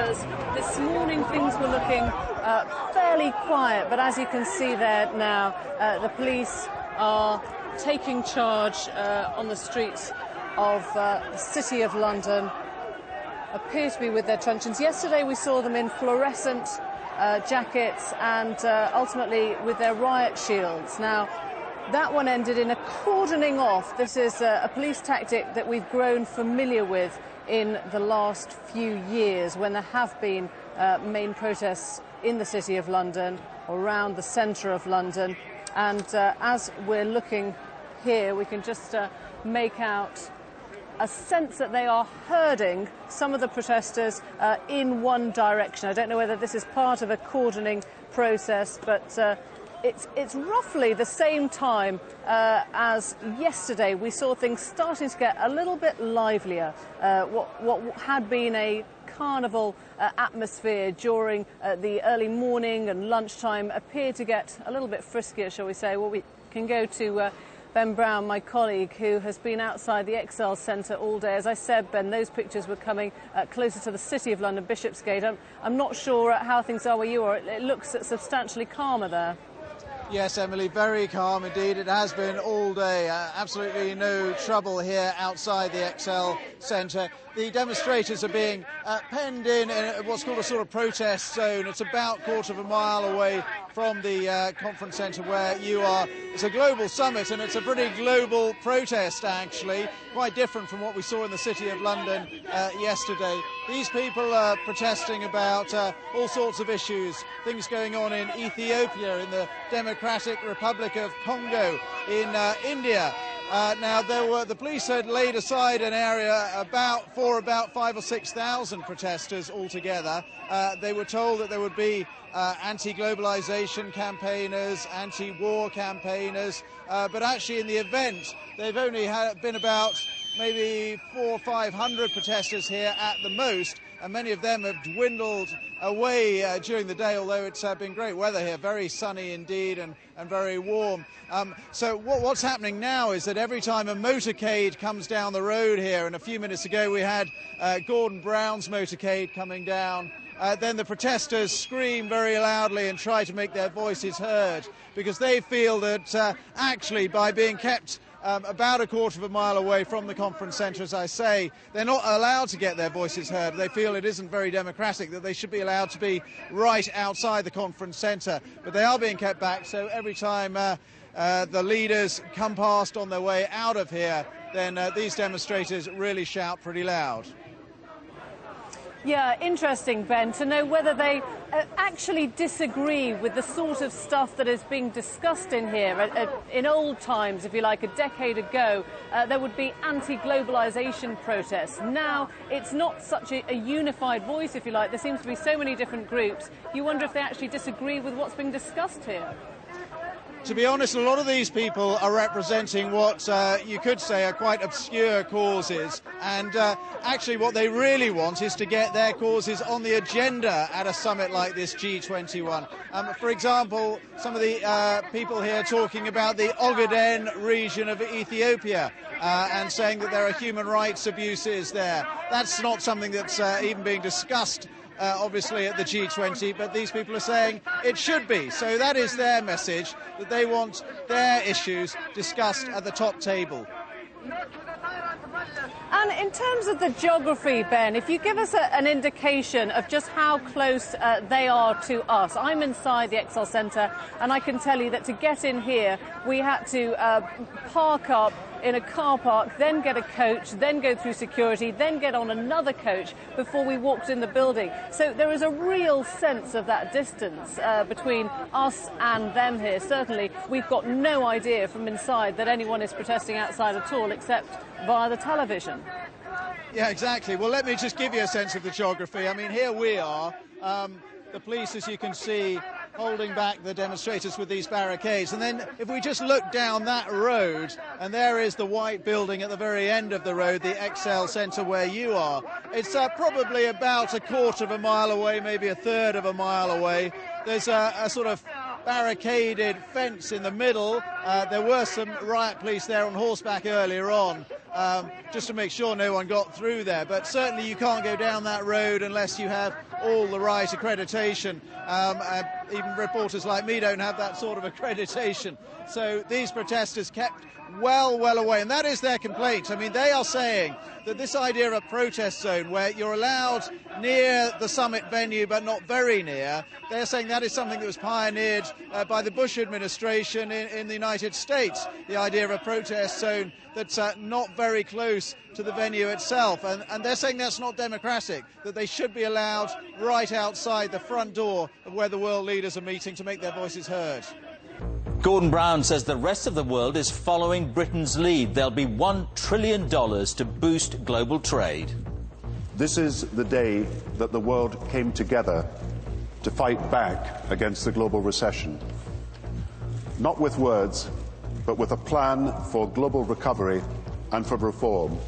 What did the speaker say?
This morning things were looking fairly quiet, but as you can see there now, the police are taking charge on the streets of the City of London, appear to be with their truncheons. Yesterday we saw them in fluorescent jackets and ultimately with their riot shields. Now, that one ended in a cordoning off. This is a police tactic that we've grown familiar with in the last few years when there have been main protests in the City of London, around the centre of London. And as we're looking here, we can just make out a sense that they are herding some of the protesters in one direction. I don't know whether this is part of a cordoning process, but it's roughly the same time as yesterday. We saw things starting to get a little bit livelier. What had been a carnival atmosphere during the early morning and lunchtime appeared to get a little bit friskier, shall we say. Well, we can go to Ben Brown, my colleague, who has been outside the Excel Centre all day. As I said, Ben, those pictures were coming closer to the City of London, Bishopsgate. I'm not sure how things are where you are. It looks substantially calmer there. Yes, Emily, very calm indeed. It has been all day. Absolutely no trouble here outside the Excel Centre. The demonstrators are being penned in what's called a sort of protest zone. It's about a quarter of a mile away from the conference centre where you are. It's a global summit and it's a pretty global protest, actually, quite different from what we saw in the City of London yesterday. These people are protesting about all sorts of issues, things going on in Ethiopia, in the Democratic Republic of Congo, in India. Now, the police had laid aside an area for about 5,000 or 6,000 protesters altogether. They were told that there would be anti-globalisation campaigners, anti-war campaigners, but actually in the event they've only been about maybe 400 or 500 protesters here at the most, and many of them have dwindled away during the day, although it's been great weather here, very sunny indeed and very warm. So what's happening now is that every time a motorcade comes down the road here, and a few minutes ago we had Gorden Brown's motorcade coming down, then the protesters scream very loudly and try to make their voices heard, because they feel that actually by being kept about a quarter of a mile away from the conference centre, as I say, they're not allowed to get their voices heard. They feel it isn't very democratic, that they should be allowed to be right outside the conference centre. But they are being kept back, so every time the leaders come past on their way out of here, then these demonstrators really shout pretty loud. Yeah, interesting, Ben, to know whether they actually disagree with the sort of stuff that is being discussed in here. In old times, if you like, a decade ago, there would be anti-globalisation protests. Now, it's not such a unified voice, if you like. There seems to be so many different groups. You wonder if they actually disagree with what's being discussed here. To be honest, a lot of these people are representing what you could say are quite obscure causes, and actually what they really want is to get their causes on the agenda at a summit like this G21. For example, some of the people here talking about the Gorden region of Ethiopia and saying that there are human rights abuses there. That's not something that's even being discussed obviously at the G20, but these people are saying it should be. So that is their message, that they want their issues discussed at the top table. And in terms of the geography, Ben, if you give us an indication of just how close they are to us. I'm inside the Excel Centre, and I can tell you that to get in here, we had to park up in a car park, then get a coach, then go through security, then get on another coach before we walked in the building. So there is a real sense of that distance between us and them here. Certainly, we've got no idea from inside that anyone is protesting outside at all, except via the television. Yeah, exactly. Well, let me just give you a sense of the geography. I mean, here we are. The police, as you can see, holding back the demonstrators with these barricades. And then if we just look down that road, and there is the white building at the very end of the road, the Excel Centre where you are. It's probably about a quarter of a mile away, maybe a third of a mile away. There's a sort of barricaded fence in the middle. There were some riot police there on horseback earlier on. just to make sure no one got through there. But certainly you can't go down that road unless you have all the right accreditation. Even reporters like me don't have that sort of accreditation. So these protesters kept well away, and that is their complaint. I mean, they are saying that this idea of a protest zone where you're allowed near the summit venue but not very near, they're saying that is something that was pioneered by the Bush administration in the United States, the idea of a protest zone that's not very close to the venue itself. And they're saying that's not democratic, that they should be allowed right outside the front door of where the world leaders are meeting to make their voices heard. Gorden Brown says the rest of the world is following Britain's lead. There'll be $1 trillion to boost global trade. This is the day that the world came together to fight back against the global recession. Not with words, but with a plan for global recovery and for reform.